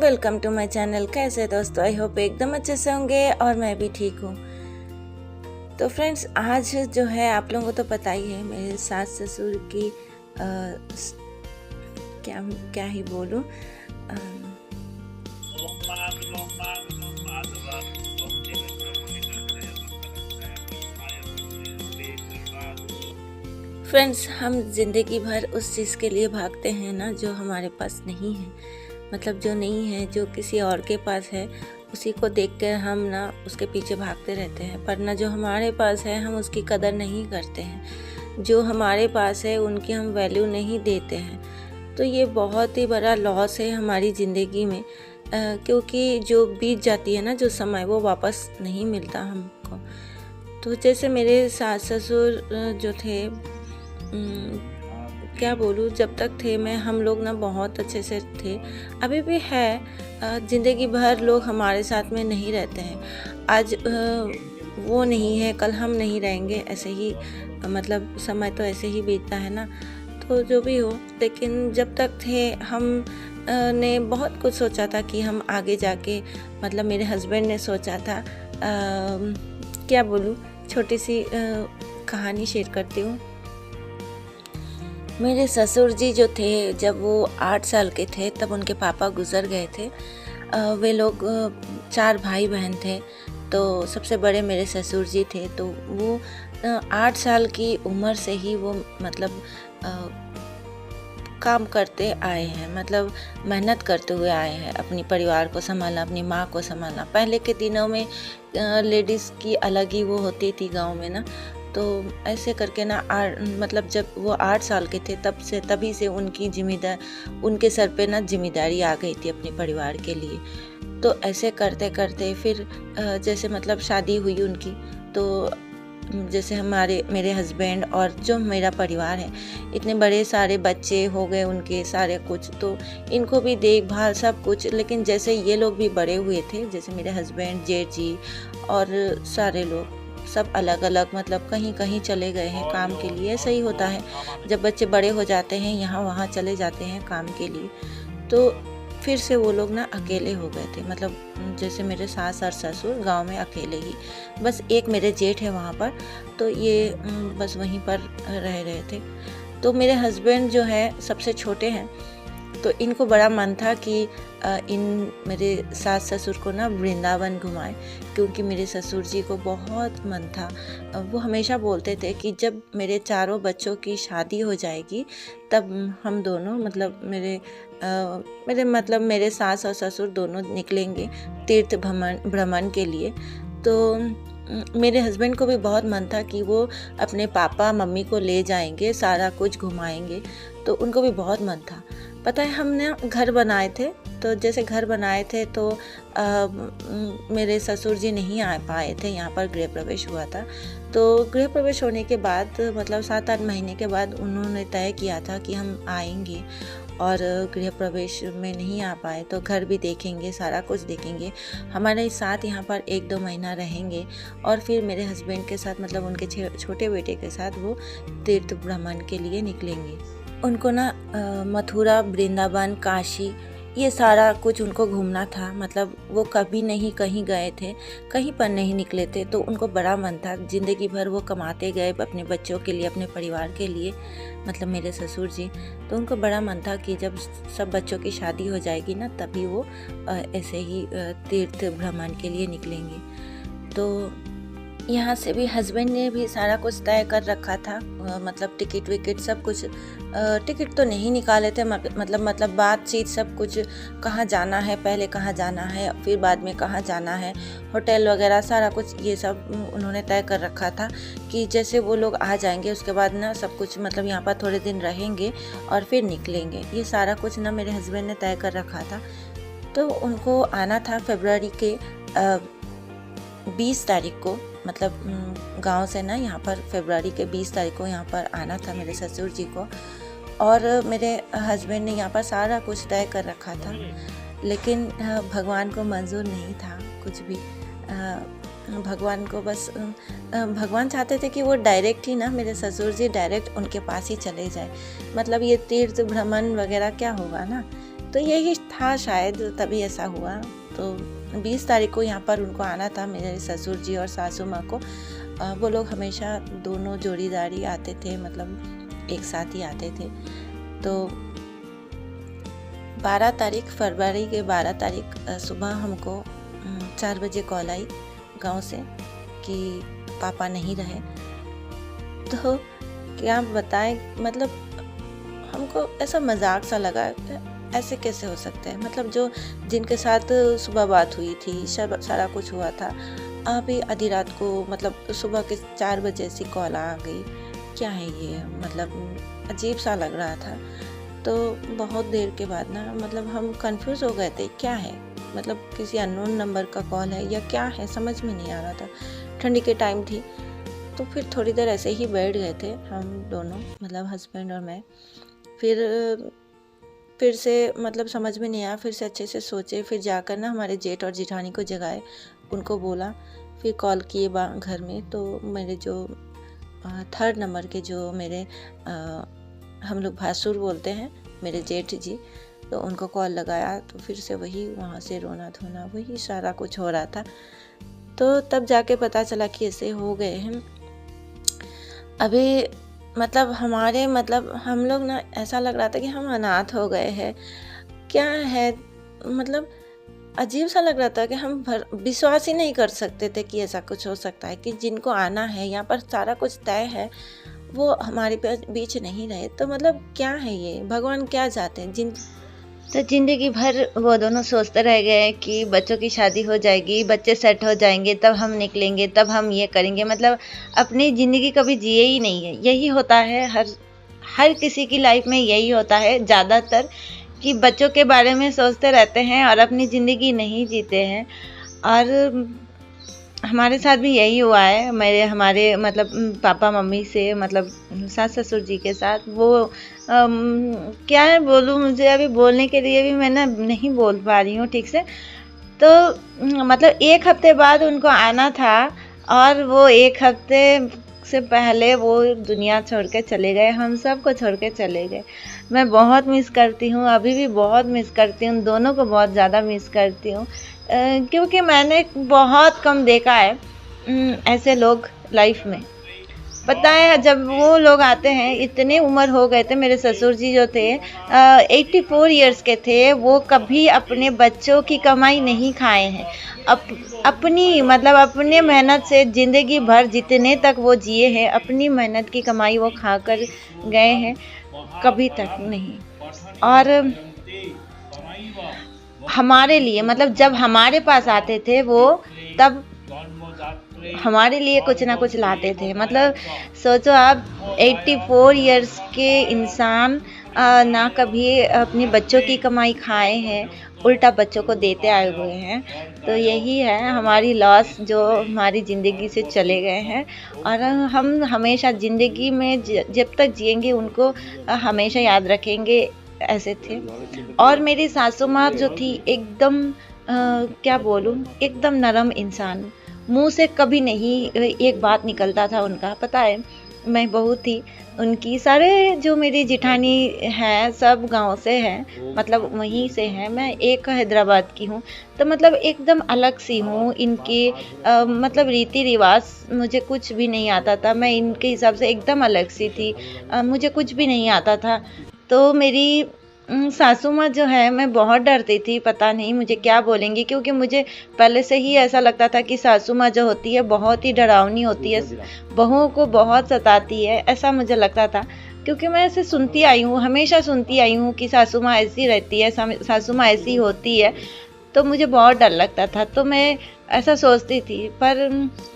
Welcome to my channel. कैसे दोस्तों, I hope एकदम अच्छे से होंगे और मैं भी ठीक हूँ। तो फ्रेंड्स, आज जो है आप लोगों को तो पता ही है मेरे सास ससुर की क्या ही बोलूँ। फ्रेंड्स, हम ज़िंदगी भर उस चीज़ के लिए भागते हैं ना जो हमारे पास नहीं है, मतलब जो नहीं है, जो किसी और के पास है, उसी को देखकर हम ना उसके पीछे भागते रहते हैं। पर ना जो हमारे पास है हम उसकी कदर नहीं करते हैं, जो हमारे पास है उनकी हम वैल्यू नहीं देते हैं। तो ये बहुत ही बड़ा लॉस है हमारी ज़िंदगी में, क्योंकि जो बीत जाती है ना जो समय, वो वापस नहीं मिलता हमको। तो जैसे मेरे सास ससुर जो थे, क्या बोलूँ, जब तक थे हम लोग ना बहुत अच्छे से थे, अभी भी है। ज़िंदगी भर लोग हमारे साथ में नहीं रहते हैं। आज वो नहीं है, कल हम नहीं रहेंगे, ऐसे ही मतलब समय तो ऐसे ही बीतता है ना। तो जो भी हो, लेकिन जब तक थे हम ने बहुत कुछ सोचा था कि हम आगे जाके, मतलब मेरे हस्बैंड ने सोचा था, क्या बोलूँ, छोटी सी कहानी शेयर करती हूँ। मेरे ससुर जी जो थे, जब वो 8 साल के थे तब उनके पापा गुज़र गए थे। वे लोग 4 भाई बहन थे। तो सबसे बड़े मेरे ससुर जी थे। तो वो 8 साल की उम्र से ही वो मतलब काम करते आए हैं, मतलब मेहनत करते हुए आए हैं, अपनी परिवार को संभालना, अपनी माँ को संभालना। पहले के दिनों में लेडीज़ की अलग ही वो होती थी गांव में ना। तो ऐसे करके ना मतलब जब वो 8 साल के थे तभी से उनके सर पे ना जिम्मेदारी आ गई थी अपने परिवार के लिए। तो ऐसे करते करते फिर जैसे मतलब शादी हुई उनकी, तो जैसे मेरे हस्बैंड और जो मेरा परिवार है, इतने बड़े सारे बच्चे हो गए उनके सारे कुछ, तो इनको भी देखभाल सब कुछ। लेकिन जैसे ये लोग भी बड़े हुए थे, जैसे मेरे हस्बैंड, जेठ जी और सारे लोग सब अलग अलग, मतलब कहीं कहीं चले गए हैं काम के लिए। ऐसा ही होता है, जब बच्चे बड़े हो जाते हैं यहाँ वहाँ चले जाते हैं काम के लिए। तो फिर से वो लोग ना अकेले हो गए थे, मतलब जैसे मेरे सास और ससुर गांव में अकेले ही, बस एक मेरे जेठ है वहाँ पर, तो ये बस वहीं पर रह रहे थे। तो मेरे हस्बैंड जो है सबसे छोटे हैं, तो इनको बड़ा मन था कि मेरे सास ससुर को ना वृंदावन घुमाएं, क्योंकि मेरे ससुर जी को बहुत मन था। वो हमेशा बोलते थे कि जब मेरे चारों बच्चों की शादी हो जाएगी तब हम दोनों, मतलब मेरे सास और ससुर दोनों निकलेंगे तीर्थ भ्रमण के लिए। तो मेरे हस्बैंड को भी बहुत मन था कि वो अपने पापा मम्मी को ले जाएंगे, सारा कुछ घुमाएंगे। तो उनको भी बहुत मन था। पता है, हमने घर बनाए थे, तो जैसे घर बनाए थे तो मेरे ससुर जी नहीं आ पाए थे, यहाँ पर गृह प्रवेश हुआ था। तो गृह प्रवेश होने के बाद, मतलब 7-8 महीने के बाद उन्होंने तय किया था कि हम आएंगे, और गृह प्रवेश में नहीं आ पाए तो घर भी देखेंगे, सारा कुछ देखेंगे, हमारे साथ यहाँ पर 1-2 महीना रहेंगे, और फिर मेरे हस्बैंड के साथ, मतलब उनके छोटे बेटे के साथ वो तीर्थ भ्रमण के लिए निकलेंगे। उनको ना मथुरा, वृंदावन, काशी, ये सारा कुछ उनको घूमना था। मतलब वो कभी नहीं कहीं गए थे, कहीं पर नहीं निकले थे। तो उनको बड़ा मन था, ज़िंदगी भर वो कमाते गए अपने बच्चों के लिए, अपने परिवार के लिए, मतलब मेरे ससुर जी। तो उनको बड़ा मन था कि जब सब बच्चों की शादी हो जाएगी ना, तभी वो ऐसे ही तीर्थ भ्रमण के लिए निकलेंगे। तो यहाँ से भी हस्बैंड ने भी सारा कुछ तय कर रखा था, मतलब टिकट विकेट सब कुछ। टिकट तो नहीं निकाले थे, मतलब बातचीत सब कुछ, कहाँ जाना है, पहले कहाँ जाना है, फिर बाद में कहाँ जाना है, होटल वगैरह सारा कुछ ये सब उन्होंने तय कर रखा था कि जैसे वो लोग आ जाएंगे उसके बाद ना सब कुछ, मतलब यहाँ पर थोड़े दिन रहेंगे और फिर निकलेंगे। ये सारा कुछ ना मेरे हस्बैंड ने तय कर रखा था। तो उनको आना था फरवरी के 20 तारीख को, मतलब गांव से ना यहाँ पर फरवरी के 20 तारीख को यहाँ पर आना था मेरे ससुर जी को। और मेरे हस्बैंड ने यहाँ पर सारा कुछ तय कर रखा था, लेकिन भगवान को मंजूर नहीं था कुछ भी। भगवान को बस भगवान चाहते थे कि वो डायरेक्ट ही ना, मेरे ससुर जी डायरेक्ट उनके पास ही चले जाए। मतलब ये तीर्थ भ्रमण वगैरह क्या होगा ना, तो यही था शायद, तभी ऐसा हुआ। तो 20 तारीख को यहाँ पर उनको आना था, मेरे ससुर जी और सासू माँ को। वो लोग हमेशा दोनों जोड़ीदारी आते थे, मतलब एक साथ ही आते थे। तो 12 तारीख फरवरी के 12 तारीख सुबह हमको 4 बजे कॉल आई गांव से कि पापा नहीं रहे। तो क्या बताएं, मतलब हमको ऐसा मजाक सा लगा, ऐसे कैसे हो सकता है, मतलब जो जिनके साथ सुबह बात हुई थी, सारा कुछ हुआ था, अभी आधी रात को मतलब सुबह के 4 बजे से कॉल आ गई। क्या है ये, मतलब अजीब सा लग रहा था। तो बहुत देर के बाद ना मतलब हम कंफ्यूज हो गए थे, क्या है, मतलब किसी अननोन नंबर का कॉल है या क्या है, समझ में नहीं आ रहा था। ठंडी के टाइम थी। तो फिर थोड़ी देर ऐसे ही बैठ गए थे हम दोनों, मतलब हस्बैंड और मैं। फिर से मतलब समझ में नहीं आया, फिर से अच्छे से सोचे, फिर जाकर ना हमारे जेठ और जेठानी को जगाए, उनको बोला, फिर कॉल किए घर में। तो मेरे जो 3rd नंबर के जो मेरे हम लोग भासुर बोलते हैं, मेरे जेठ जी, तो उनको कॉल लगाया। तो फिर से वही वहाँ से रोना धोना, वही सारा कुछ हो रहा था। तो तब जाके पता चला कि ऐसे हो गए हैं। अभी मतलब हम लोग ना ऐसा लग रहा था कि हम अनाथ हो गए हैं, क्या है, मतलब अजीब सा लग रहा था कि हम विश्वास ही नहीं कर सकते थे कि ऐसा कुछ हो सकता है कि जिनको आना है, यहाँ पर सारा कुछ तय है, वो हमारे बीच नहीं रहे। तो मतलब क्या है ये, भगवान क्या चाहते हैं। तो ज़िंदगी भर वो दोनों सोचते रह गए कि बच्चों की शादी हो जाएगी, बच्चे सेट हो जाएंगे, तब हम निकलेंगे, तब हम ये करेंगे, मतलब अपनी ज़िंदगी कभी जिए ही नहीं है। यही होता है हर किसी की लाइफ में, यही होता है ज़्यादातर, कि बच्चों के बारे में सोचते रहते हैं और अपनी ज़िंदगी नहीं जीते हैं। और हमारे साथ भी यही हुआ है। हमारे मतलब पापा मम्मी से, मतलब सास ससुर जी के साथ, वो क्या है बोलूँ, मुझे अभी बोलने के लिए भी मैं ना नहीं बोल पा रही हूँ ठीक से। तो मतलब 1 हफ्ते बाद उनको आना था और वो 1 हफ्ते से पहले वो दुनिया छोड़ के चले गए, हम सबको छोड़ के चले गए। मैं बहुत मिस करती हूँ, अभी भी बहुत मिस करती हूँ, दोनों को बहुत ज़्यादा मिस करती हूँ, क्योंकि मैंने बहुत कम देखा है ऐसे लोग लाइफ में। पता है, जब वो लोग आते हैं, इतने उम्र हो गए थे, मेरे ससुर जी जो थे 84 इयर्स के थे, वो कभी अपने बच्चों की कमाई नहीं खाए हैं। अपने मेहनत से ज़िंदगी भर जितने तक वो जिए हैं, अपनी मेहनत की कमाई वो खाकर गए हैं, कभी तक नहीं। और हमारे लिए, मतलब जब हमारे पास आते थे वो, तब हमारे लिए कुछ ना कुछ लाते थे। मतलब सोचो आप, 84 इयर्स के इंसान ना कभी अपने बच्चों की कमाई खाए हैं, उल्टा बच्चों को देते आए हुए हैं। तो यही है हमारी लॉस, जो हमारी ज़िंदगी से चले गए हैं। और हम हमेशा ज़िंदगी में जब तक जिएंगे उनको हमेशा याद रखेंगे, ऐसे थे। और मेरी सासू माँ जो थी, एकदम क्या बोलूँ, एकदम नरम इंसान, मुंह से कभी नहीं एक बात निकलता था उनका। पता है, मैं बहू थी उनकी, सारे जो मेरी जिठानी हैं सब गांव से हैं, मतलब वहीं से हैं, मैं एक हैदराबाद की हूँ। तो मतलब एकदम अलग सी हूँ इनके, मतलब रीति रिवाज मुझे कुछ भी नहीं आता था, मैं इनके हिसाब से एकदम अलग सी थी, मुझे कुछ भी नहीं आता था। तो मेरी सासू माँ जो है, मैं बहुत डरती थी, पता नहीं मुझे क्या बोलेंगी, क्योंकि मुझे पहले से ही ऐसा लगता था कि सासू माँ जो होती है बहुत ही डरावनी होती है, बहुओं को बहुत सताती है, ऐसा मुझे लगता था। क्योंकि मैं ऐसे सुनती आई हूँ, हमेशा सुनती आई हूँ कि सासू माँ ऐसी रहती है, सासू माँ ऐसी होती है, तो मुझे बहुत डर लगता था। तो मैं ऐसा सोचती थी, पर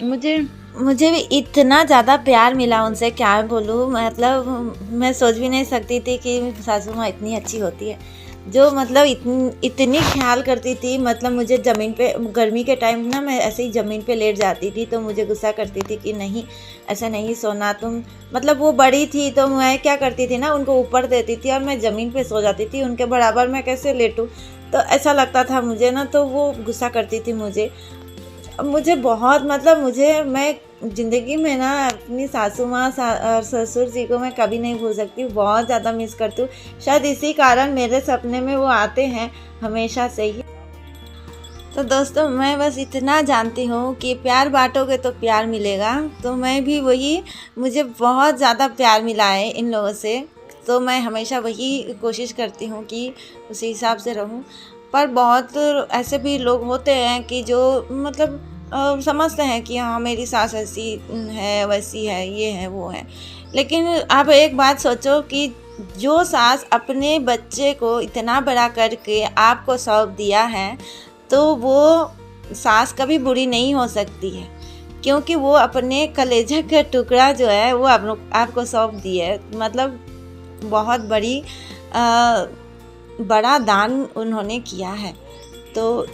मुझे भी इतना ज़्यादा प्यार मिला उनसे, क्या बोलूँ, मतलब मैं सोच भी नहीं सकती थी कि सासू माँ इतनी अच्छी होती है, जो मतलब इतनी ख्याल करती थी। मतलब मुझे ज़मीन पे, गर्मी के टाइम ना मैं ऐसे ही ज़मीन पे लेट जाती थी, तो मुझे गुस्सा करती थी कि नहीं, ऐसा नहीं सोना तुम। मतलब वो बड़ी थी, तो मैं क्या करती थी ना, उनको ऊपर देती थी और मैं ज़मीन पे सो जाती थी, उनके बराबर मैं कैसे लेटूँ, तो ऐसा लगता था मुझे ना। तो वो गुस्सा करती थी मुझे बहुत, मतलब मैं ज़िंदगी में ना अपनी सासू माँ और ससुर जी को मैं कभी नहीं भूल सकती, बहुत ज़्यादा मिस करती हूँ। शायद इसी कारण मेरे सपने में वो आते हैं हमेशा से ही। तो दोस्तों, मैं बस इतना जानती हूँ कि प्यार बाँटोगे तो प्यार मिलेगा, तो मैं भी वही, मुझे बहुत ज़्यादा प्यार मिला है इन लोगों से, तो मैं हमेशा वही कोशिश करती हूँ कि उसी हिसाब से रहूँ। पर बहुत ऐसे भी लोग होते हैं कि जो मतलब समझते हैं कि हाँ, मेरी सास ऐसी है, वैसी है, ये है, वो है। लेकिन आप एक बात सोचो कि जो सास अपने बच्चे को इतना बड़ा करके आपको सौंप दिया है, तो वो सास कभी बुरी नहीं हो सकती है, क्योंकि वो अपने कलेजे का टुकड़ा जो है वो आपको सौंप दी है। मतलब बहुत बड़ा दान उन्होंने किया है। तो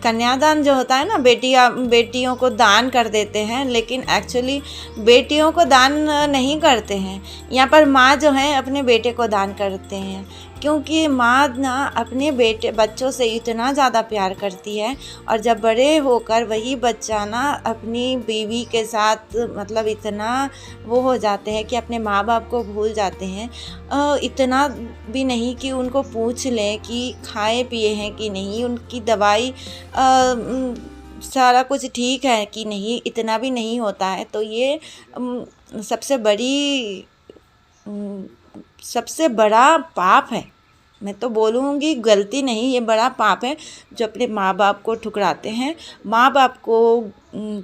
कन्यादान जो होता है ना, बेटियों को दान कर देते हैं, लेकिन एक्चुअली बेटियों को दान नहीं करते हैं। यहाँ पर माँ जो है अपने बेटे को दान करते हैं, क्योंकि माँ ना अपने बच्चों से इतना ज़्यादा प्यार करती है, और जब बड़े होकर वही बच्चा ना अपनी बीवी के साथ मतलब इतना वो हो जाते हैं कि अपने माँ बाप को भूल जाते हैं। इतना भी नहीं कि उनको पूछ लें कि खाए पिए हैं कि नहीं, उनकी दवाई सारा कुछ ठीक है कि नहीं, इतना भी नहीं होता है। तो ये सबसे बड़ा पाप है। मैं तो बोलूँगी गलती नहीं, ये बड़ा पाप है जो अपने माँ बाप को ठुकराते हैं, माँ बाप को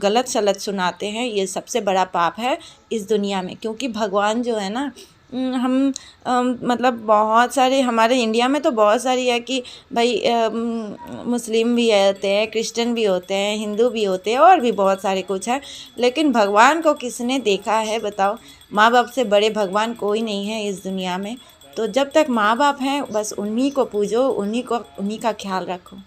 गलत सलत सुनाते हैं। ये सबसे बड़ा पाप है इस दुनिया में, क्योंकि भगवान जो है ना, हम मतलब बहुत सारे हमारे इंडिया में तो बहुत सारी है कि भाई मुस्लिम भी होते हैं, क्रिश्चियन भी होते हैं, हिंदू भी होते हैं, और भी बहुत सारे कुछ है। लेकिन भगवान को किसने देखा है बताओ? माँ बाप से बड़े भगवान कोई नहीं है इस दुनिया में। तो जब तक माँ बाप हैं, बस उन्हीं को पूजो, उन्हीं का ख्याल रखो।